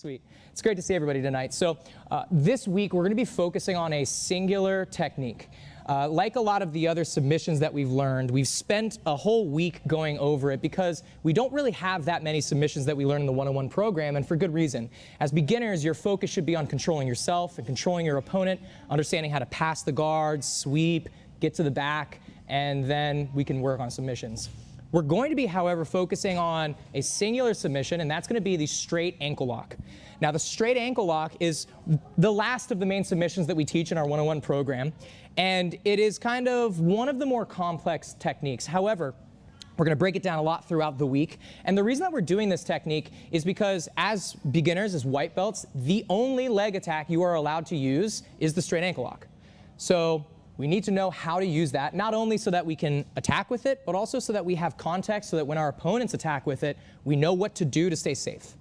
Sweet. It's great to see everybody tonight. So this week, we're going to be focusing on a singular technique. Like a lot of the other submissions that we've learned, we've spent a whole week going over it because we don't really have that many submissions that we learn in the 101 program, and for good reason. As beginners, your focus should be on controlling yourself and controlling your opponent, understanding how to pass the guard, sweep, get to the back, and then we can work on submissions. We're going to be, however, focusing on a singular submission, and that's going to be the straight ankle lock. Now, the straight ankle lock is the last of the main submissions that we teach in our 101 program, and it is kind of one of the more complex techniques. However, we're going to break it down a lot throughout the week, and the reason that we're doing this technique is because as beginners, as white belts, the only leg attack you are allowed to use is the straight ankle lock. So we need to know how to use that, not only so that we can attack with it, but also so that we have context so that when our opponents attack with it, we know what to do to stay safe.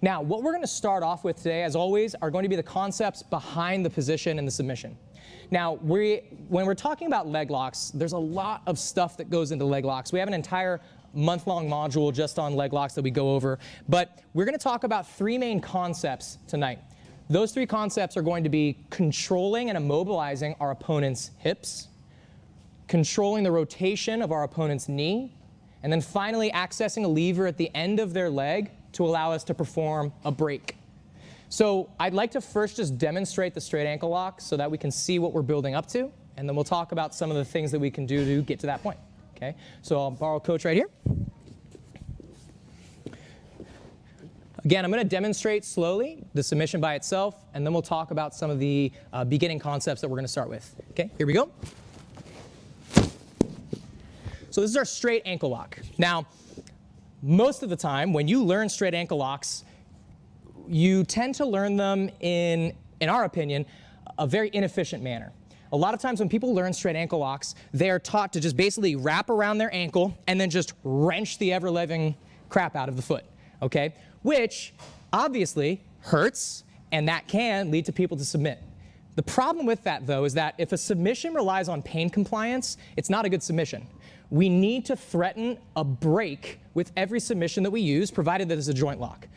Now, what we're going to start off with today, as always, are going to be the concepts behind the position and the submission. Now, when we're talking about leg locks, there's a lot of stuff that goes into leg locks. We have an entire month-long module just on leg locks that we go over, but we're going to talk about three main concepts tonight. Those three concepts are going to be controlling and immobilizing our opponent's hips, controlling the rotation of our opponent's knee, and then finally accessing a lever at the end of their leg to allow us to perform a break. So I'd like to first just demonstrate the straight ankle lock so that we can see what we're building up to, and then we'll talk about some of the things that we can do to get to that point. Okay? So I'll borrow Coach right here. Again, I'm going to demonstrate slowly the submission by itself, and then we'll talk about some of the beginning concepts that we're going to start with. Okay, here we go. So this is our straight ankle lock. Now, most of the time, when you learn straight ankle locks, you tend to learn them in our opinion, a very inefficient manner. A lot of times when people learn straight ankle locks, they are taught to just basically wrap around their ankle and then just wrench the ever-living crap out of the foot. Okay? Which obviously hurts, and that can lead to people to submit. The problem with that, though, is that if a submission relies on pain compliance, it's not a good submission. We need to threaten a break with every submission that we use, provided that it's a joint lock.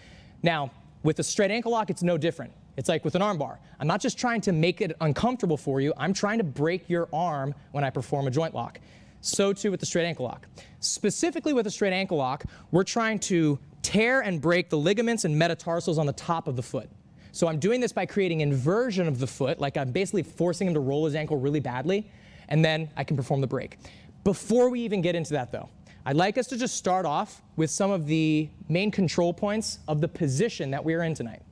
Now, with a straight ankle lock, it's no different. It's like with an arm bar. I'm not just trying to make it uncomfortable for you. I'm trying to break your arm when I perform a joint lock. So too with the straight ankle lock. Specifically with a straight ankle lock, we're trying to tear and break the ligaments and metatarsals on the top of the foot. So I'm doing this by creating inversion of the foot, like I'm basically forcing him to roll his ankle really badly, and then I can perform the break. Before we even get into that though, I'd like us to just start off with some of the main control points of the position that we're in tonight.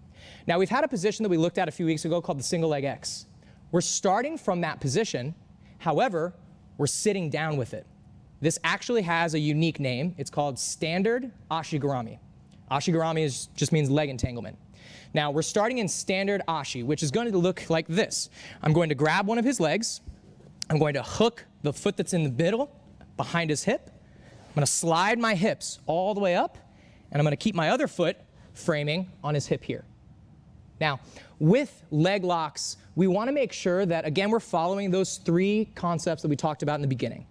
Now, we've had a position that we looked at a few weeks ago called the single leg X. We're starting from that position, however, we're sitting down with it. This actually has a unique name. It's called standard ashi garami. Ashi garami just means leg entanglement. Now, we're starting in standard ashi, which is going to look like this. I'm going to grab one of his legs. I'm going to hook the foot that's in the middle behind his hip. I'm going to slide my hips all the way up, and I'm going to keep my other foot framing on his hip here. Now, with leg locks, we want to make sure that, again, we're following those three concepts that we talked about in the beginning.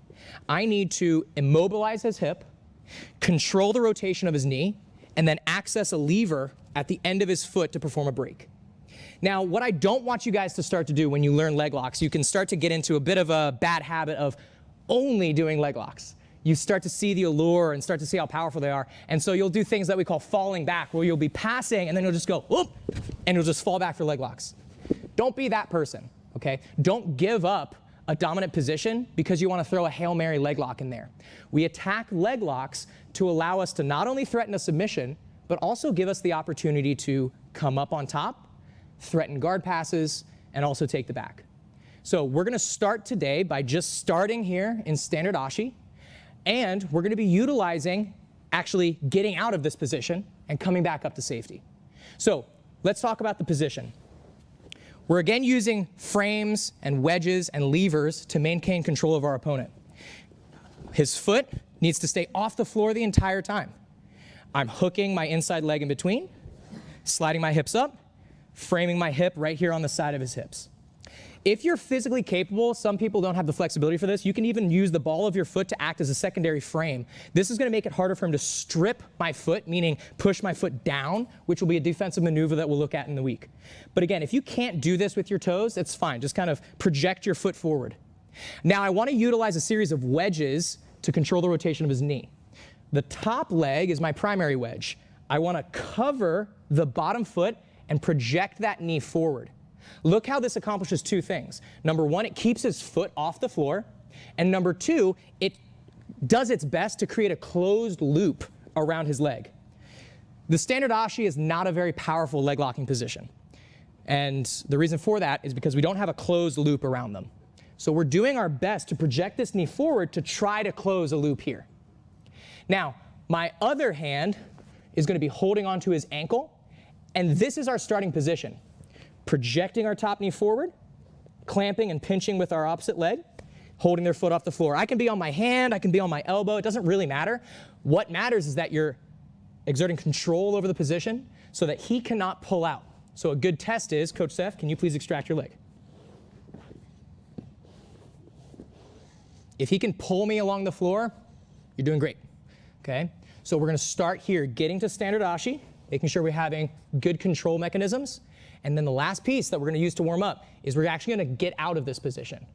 I need to immobilize his hip, control the rotation of his knee, and then access a lever at the end of his foot to perform a break. Now, what I don't want you guys to start to do when you learn leg locks, you can start to get into a bit of a bad habit of only doing leg locks. You start to see the allure and start to see how powerful they are. And so you'll do things that we call falling back, where you'll be passing and then you'll just go, whoop, and you'll just fall back for leg locks. Don't be that person, okay? Don't give up a dominant position because you want to throw a Hail Mary leg lock in there. We attack leg locks to allow us to not only threaten a submission, but also give us the opportunity to come up on top, threaten guard passes, and also take the back. So we're going to start today by just starting here in standard ashi, and we're going to be utilizing actually getting out of this position and coming back up to safety. So let's talk about the position. We're again using frames and wedges and levers to maintain control of our opponent. His foot needs to stay off the floor the entire time. I'm hooking my inside leg in between, sliding my hips up, framing my hip right here on the side of his hips. If you're physically capable, some people don't have the flexibility for this, you can even use the ball of your foot to act as a secondary frame. This is going to make it harder for him to strip my foot, meaning push my foot down, which will be a defensive maneuver that we'll look at in the week. But again, if you can't do this with your toes, it's fine. Just kind of project your foot forward. Now I want to utilize a series of wedges to control the rotation of his knee. The top leg is my primary wedge. I want to cover the bottom foot and project that knee forward. Look how this accomplishes two things. Number one, it keeps his foot off the floor. And number two, it does its best to create a closed loop around his leg. The standard ashi is not a very powerful leg locking position. And the reason for that is because we don't have a closed loop around them. So we're doing our best to project this knee forward to try to close a loop here. Now, my other hand is going to be holding onto his ankle. And this is our starting position. Projecting our top knee forward, clamping and pinching with our opposite leg, holding their foot off the floor. I can be on my hand, I can be on my elbow, it doesn't really matter. What matters is that you're exerting control over the position so that he cannot pull out. So a good test is, Coach Seth, can you please extract your leg? If he can pull me along the floor, you're doing great, okay? So we're gonna start here, getting to standard ashi, making sure we're having good control mechanisms. And then the last piece that we're going to use to warm up is we're actually going to get out of this position.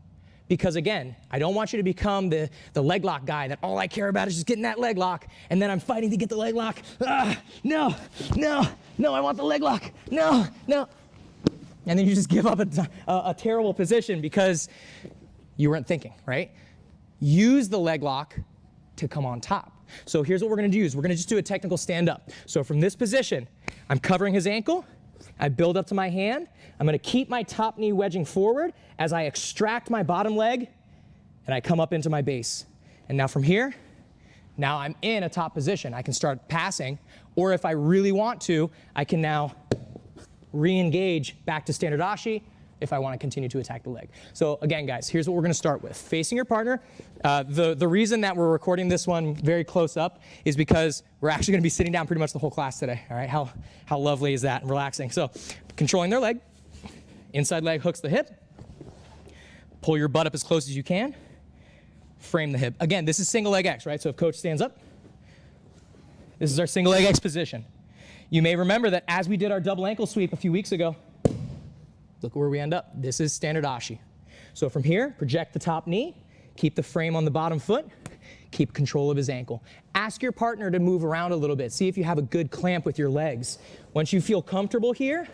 Because again, I don't want you to become the leg lock guy that all I care about is just getting that leg lock, and then I'm fighting to get the leg lock. No, I want the leg lock. No. And then you just give up a terrible position because you weren't thinking, right? Use the leg lock to come on top. So here's what we're going to do. We're going to just do a technical stand up. So from this position, I'm covering his ankle. I build up to my hand. I'm going to keep my top knee wedging forward as I extract my bottom leg and I come up into my base. And now from here, now I'm in a top position. I can start passing, or if I really want to, I can now re-engage back to standard ashi if I want to continue to attack the leg. So again, guys, here's what we're going to start with. Facing your partner. The reason that we're recording this one very close up is because we're actually going to be sitting down pretty much the whole class today. All right, how lovely is that and relaxing. So controlling their leg. Inside leg hooks the hip. Pull your butt up as close as you can. Frame the hip. Again, this is single leg X, right? So if coach stands up, this is our single leg X position. You may remember that as we did our double ankle sweep a few weeks ago, look where we end up. This is standard ashi. So from here, project the top knee, keep the frame on the bottom foot, keep control of his ankle. Ask your partner to move around a little bit. See if you have a good clamp with your legs. Once you feel comfortable here,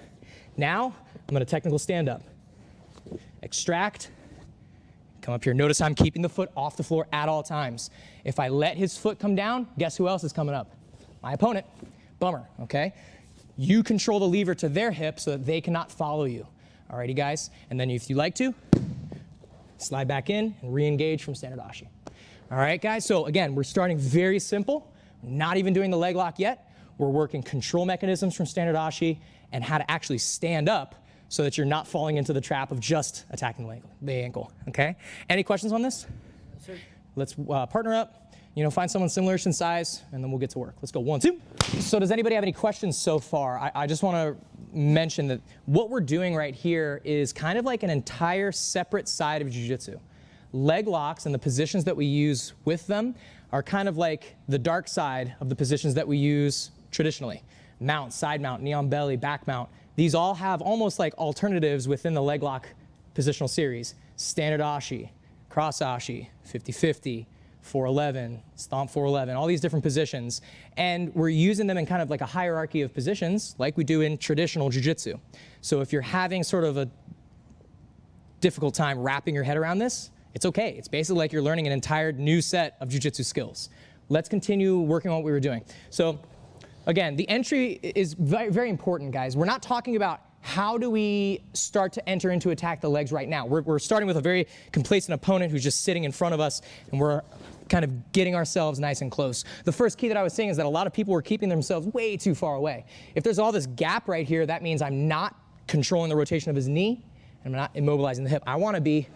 now I'm going to technical stand up. Extract, come up here. Notice I'm keeping the foot off the floor at all times. If I let his foot come down, guess who else is coming up? My opponent. Bummer, okay? You control the lever to their hip so that they cannot follow you. Alrighty, guys, and then if you like to, slide back in and re-engage from standard ashi. All right, guys, so again, we're starting very simple, not even doing the leg lock yet. We're working control mechanisms from standard ashi and how to actually stand up so that you're not falling into the trap of just attacking the ankle, okay? Any questions on this? Yes, sir. Let's partner up, find someone similar in size, and then we'll get to work. Let's go, 1, 2. So does anybody have any questions so far? I just want to mention that what we're doing right here is kind of like an entire separate side of jiu-jitsu. Leg locks and the positions that we use with them are kind of like the dark side of the positions that we use traditionally. Mount, side mount, knee on belly, back mount. These all have almost like alternatives within the leg lock positional series. Standard ashi, cross ashi, 50-50, 411, stomp 411, all these different positions. And we're using them in kind of like a hierarchy of positions like we do in traditional jiu-jitsu. So if you're having sort of a difficult time wrapping your head around this, it's okay. It's basically like you're learning an entire new set of jiu-jitsu skills. Let's continue working on what we were doing. So again, the entry is very, very important, guys. We're not talking about how do we start to enter into attack the legs right now. We're starting with a very complacent opponent who's just sitting in front of us, and we're kind of getting ourselves nice and close. The first key that I was saying is that a lot of people were keeping themselves way too far away. If there's all this gap right here, that means I'm not controlling the rotation of his knee, and I'm not immobilizing the hip. I want to be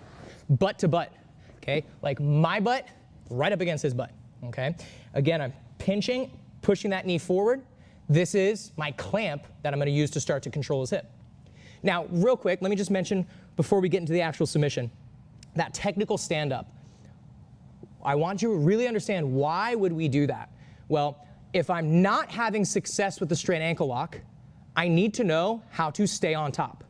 butt to butt, okay? Like my butt right up against his butt, okay? Again, I'm pinching, pushing that knee forward. This is my clamp that I'm going to use to start to control his hip. Now, real quick, let me just mention before we get into the actual submission, that technical stand-up. I want you to really understand why would we do that? Well, if I'm not having success with the straight ankle lock, I need to know how to stay on top.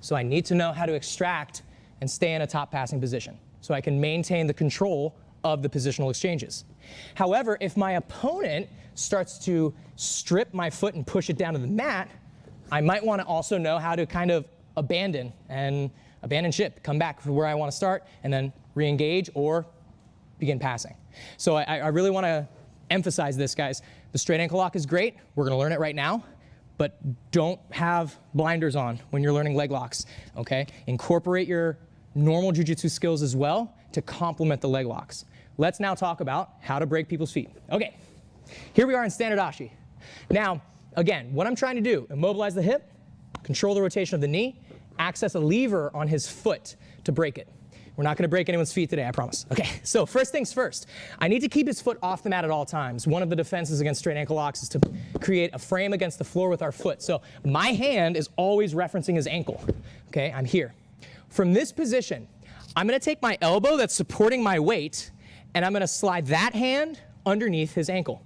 So I need to know how to extract and stay in a top passing position so I can maintain the control of the positional exchanges. However, if my opponent starts to strip my foot and push it down to the mat, I might want to also know how to kind of abandon ship, come back to where I want to start, and then re-engage or begin passing. So I really want to emphasize this, guys. The straight ankle lock is great. We're going to learn it right now, but don't have blinders on when you're learning leg locks, okay? Incorporate your normal jiu-jitsu skills as well to complement the leg locks. Let's now talk about how to break people's feet. Okay, here we are in standard ashi. Now, again, what I'm trying to do, immobilize the hip, control the rotation of the knee, access a lever on his foot to break it. We're not going to break anyone's feet today, I promise. Okay, so first things first. I need to keep his foot off the mat at all times. One of the defenses against straight ankle locks is to create a frame against the floor with our foot. So my hand is always referencing his ankle. Okay, I'm here. From this position, I'm going to take my elbow that's supporting my weight, and I'm going to slide that hand underneath his ankle.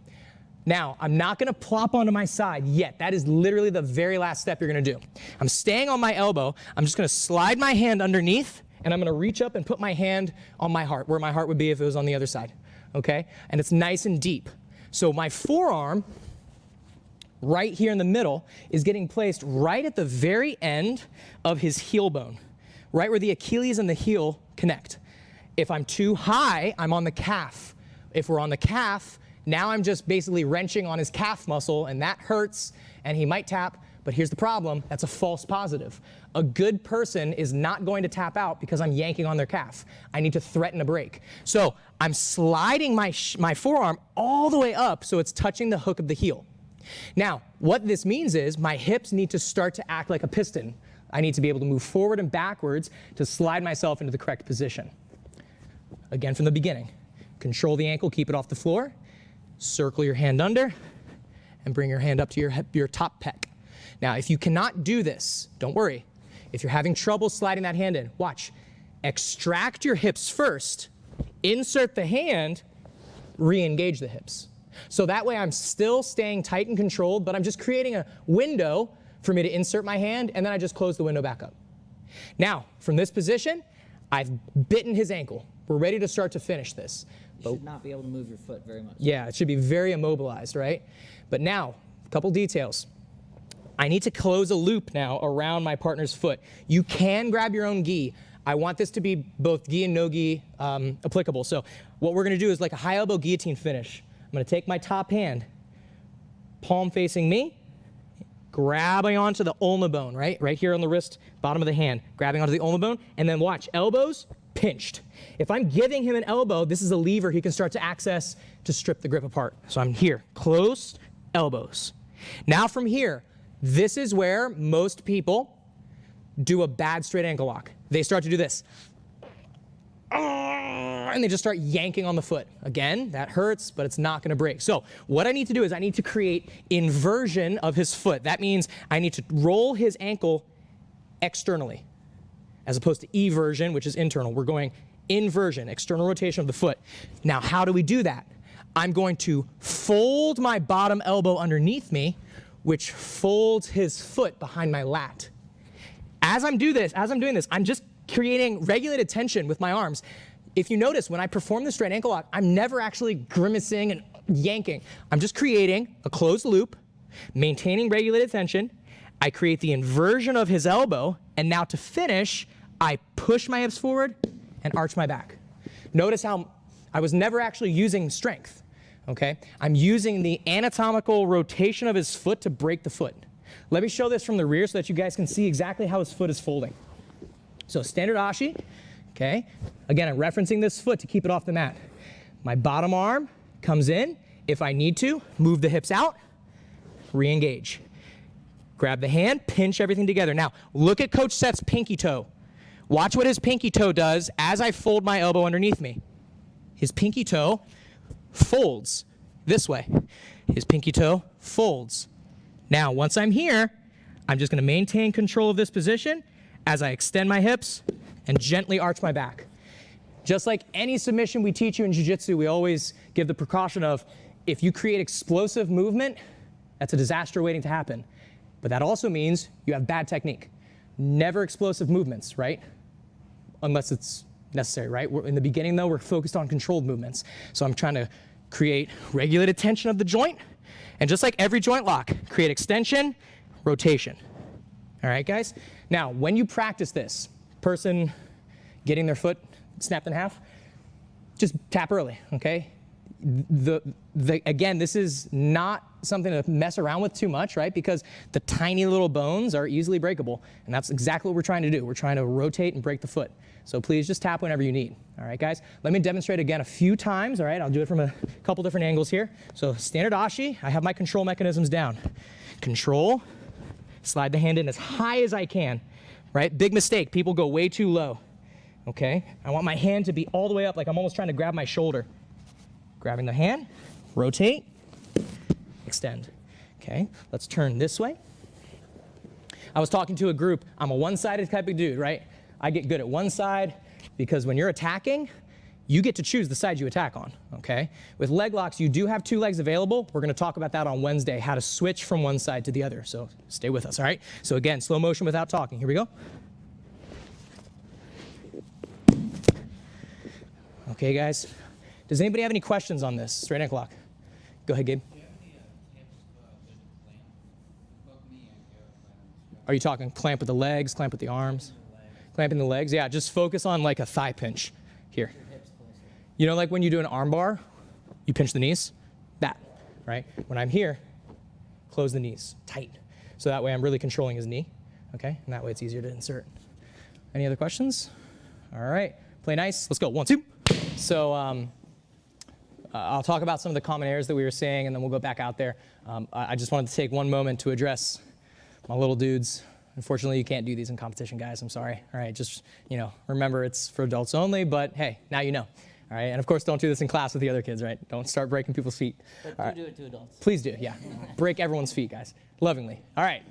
Now, I'm not going to plop onto my side yet. That is literally the very last step you're going to do. I'm staying on my elbow. I'm just going to slide my hand underneath, and I'm going to reach up and put my hand on my heart, where my heart would be if it was on the other side, okay? And it's nice and deep. So my forearm, right here in the middle, is getting placed right at the very end of his heel bone, right where the Achilles and the heel connect. If I'm too high, I'm on the calf. If we're on the calf, now I'm just basically wrenching on his calf muscle, and that hurts, and he might tap. But here's the problem, that's a false positive. A good person is not going to tap out because I'm yanking on their calf. I need to threaten a break. So I'm sliding my forearm all the way up so it's touching the hook of the heel. Now, what this means is my hips need to start to act like a piston. I need to be able to move forward and backwards to slide myself into the correct position. Again, from the beginning, control the ankle, keep it off the floor, circle your hand under, and bring your hand up to your top pec. Now, if you cannot do this, don't worry. If you're having trouble sliding that hand in, watch. Extract your hips first, insert the hand, re-engage the hips. So that way I'm still staying tight and controlled, but I'm just creating a window for me to insert my hand, and then I just close the window back up. Now, from this position, I've bitten his ankle. We're ready to start to finish this. You should not be able to move your foot very much. Yeah, it should be very immobilized, right? But now, a couple details. I need to close a loop now around my partner's foot. You can grab your own gi. I want this to be both gi and no gi applicable. So what we're going to do is like a high elbow guillotine finish. I'm going to take my top hand, palm facing me, grabbing onto the ulna bone, right here on the wrist, bottom of the hand, grabbing onto the ulna bone, and then watch, elbows pinched. If I'm giving him an elbow, this is a lever he can start to access to strip the grip apart. So I'm here, closed elbows. Now from here, this is where most people do a bad straight ankle lock. They start to do this. And they just start yanking on the foot. Again, that hurts, but it's not going to break. So what I need to do is I need to create inversion of his foot. That means I need to roll his ankle externally, as opposed to eversion, which is internal. We're going inversion, external rotation of the foot. Now, how do we do that? I'm going to fold my bottom elbow underneath me, which folds his foot behind my lat. As I'm doing this, I'm just creating regulated tension with my arms. If you notice, when I perform the straight ankle lock, I'm never actually grimacing and yanking. I'm just creating a closed loop, maintaining regulated tension. I create the inversion of his elbow, and now to finish, I push my hips forward and arch my back. Notice how I was never actually using strength, okay? I'm using the anatomical rotation of his foot to break the foot. Let me show this from the rear so that you guys can see exactly how his foot is folding. So standard ashi, okay? Again, I'm referencing this foot to keep it off the mat. My bottom arm comes in. If I need to, move the hips out, re-engage. Grab the hand, pinch everything together. Now, look at Coach Seth's pinky toe. Watch what his pinky toe does as I fold my elbow underneath me. His pinky toe folds this way. His pinky toe folds. Now, once I'm here, I'm just gonna maintain control of this position as I extend my hips and gently arch my back. Just like any submission we teach you in jiu-jitsu, we always give the precaution of, if you create explosive movement, that's a disaster waiting to happen. But that also means you have bad technique. Never explosive movements, right? Unless it's necessary, right? In the beginning though, we're focused on controlled movements. So I'm trying to create regulated tension of the joint, and just like every joint lock, create extension, rotation. All right, guys? Now, when you practice this, person getting their foot snapped in half, just tap early, okay? Again, this is not something to mess around with too much, right? Because the tiny little bones are easily breakable, and that's exactly what we're trying to do. We're trying to rotate and break the foot. So please just tap whenever you need. All right, guys? Let me demonstrate again a few times, all right? I'll do it from a couple different angles here. So standard ashi, I have my control mechanisms down. Control, slide the hand in as high as I can, right? Big mistake, people go way too low, okay? I want my hand to be all the way up, like I'm almost trying to grab my shoulder. Grabbing the hand, rotate, extend. Okay, let's turn this way. I was talking to a group. I'm a one-sided type of dude, right? I get good at one side because when you're attacking, you get to choose the side you attack on, okay? With leg locks, you do have two legs available. We're gonna talk about that on Wednesday, how to switch from one side to the other. So stay with us, all right? So again, slow motion without talking. Here we go. Okay, guys. Does anybody have any questions on this straight ankle lock? Go ahead, Gabe. Are you talking clamp with the legs, clamp with the arms? Clamping the legs, yeah, just focus on like a thigh pinch here. You know, like when you do an arm bar, you pinch the knees? That, right? When I'm here, close the knees, tight. So that way I'm really controlling his knee, okay? And that way it's easier to insert. Any other questions? All right, play nice. Let's go, 1, 2. So, I'll talk about some of the common errors that we were saying, and then we'll go back out there. I just wanted to take one moment to address my little dudes. Unfortunately, you can't do these in competition, guys. I'm sorry. All right, just, you know, remember it's for adults only, but hey, now you know. All right, and of course, don't do this in class with the other kids, right? Don't start breaking people's feet. But do it to adults. Please do, yeah. Break everyone's feet, guys, lovingly. All right,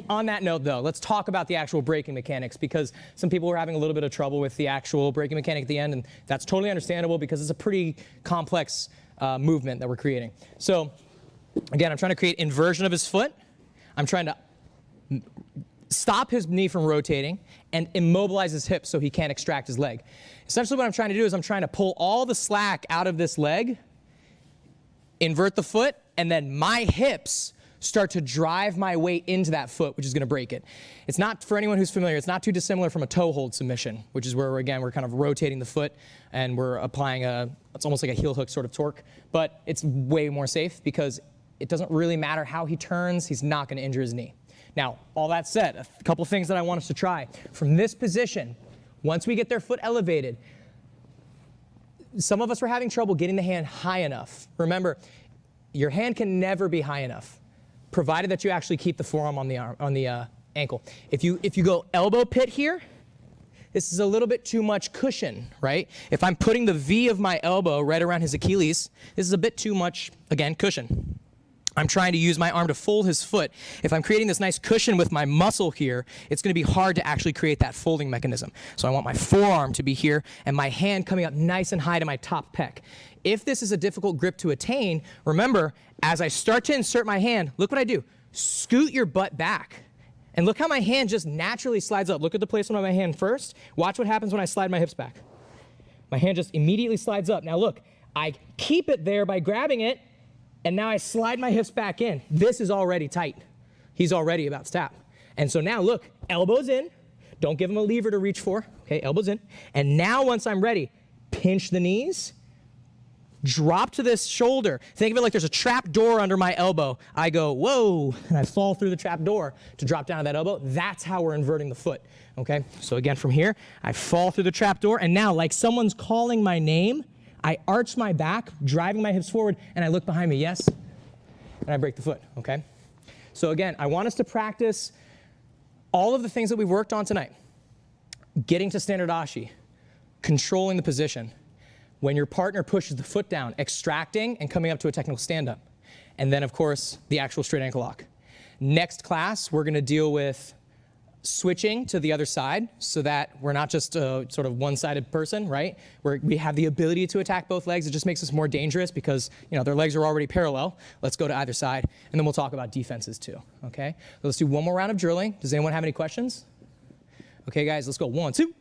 on that note, though, let's talk about the actual braking mechanics, because some people were having a little bit of trouble with the actual braking mechanic at the end, and that's totally understandable because it's a pretty complex movement that we're creating. So, again, I'm trying to create inversion of his foot. I'm trying to stop his knee from rotating and immobilize his hips so he can't extract his leg. Essentially what I'm trying to do is I'm trying to pull all the slack out of this leg, invert the foot, and then my hips start to drive my weight into that foot, which is going to break it. It's not, for anyone who's familiar, it's not too dissimilar from a toe hold submission, which is where, again, we're kind of rotating the foot and we're applying it's almost like a heel hook sort of torque, but it's way more safe because it doesn't really matter how he turns, he's not going to injure his knee. Now, all that said, a couple things that I want us to try. From this position, once we get their foot elevated, some of us were having trouble getting the hand high enough. Remember, your hand can never be high enough, provided that you actually keep the forearm on the ankle. If you go elbow pit here, this is a little bit too much cushion, right? If I'm putting the V of my elbow right around his Achilles, this is a bit too much, again, cushion. I'm trying to use my arm to fold his foot. If I'm creating this nice cushion with my muscle here, it's going to be hard to actually create that folding mechanism. So I want my forearm to be here and my hand coming up nice and high to my top pec. If this is a difficult grip to attain, remember, as I start to insert my hand, look what I do. Scoot your butt back. And look how my hand just naturally slides up. Look at the placement of my hand first. Watch what happens when I slide my hips back. My hand just immediately slides up. Now look, I keep it there by grabbing it, and now I slide my hips back in. This is already tight. He's already about to tap. And so now look, elbows in. Don't give him a lever to reach for. Okay, elbows in. And now once I'm ready, pinch the knees, drop to this shoulder. Think of it like there's a trap door under my elbow. I go, whoa, and I fall through the trap door to drop down to that elbow. That's how we're inverting the foot, okay? So again, from here, I fall through the trap door, and now like someone's calling my name, I arch my back, driving my hips forward, and I look behind me, yes, and I break the foot, okay? So again, I want us to practice all of the things that we've worked on tonight. Getting to standard ashi, controlling the position, when your partner pushes the foot down, extracting and coming up to a technical stand-up. And then, of course, the actual straight ankle lock. Next class, we're gonna deal with switching to the other side so that we're not just a sort of one-sided person, right? We have the ability to attack both legs. It just makes us more dangerous because their legs are already parallel. Let's go to either side, and then we'll talk about defenses too, okay? So let's do one more round of drilling. Does anyone have any questions? Okay, guys, let's go. 1, 2.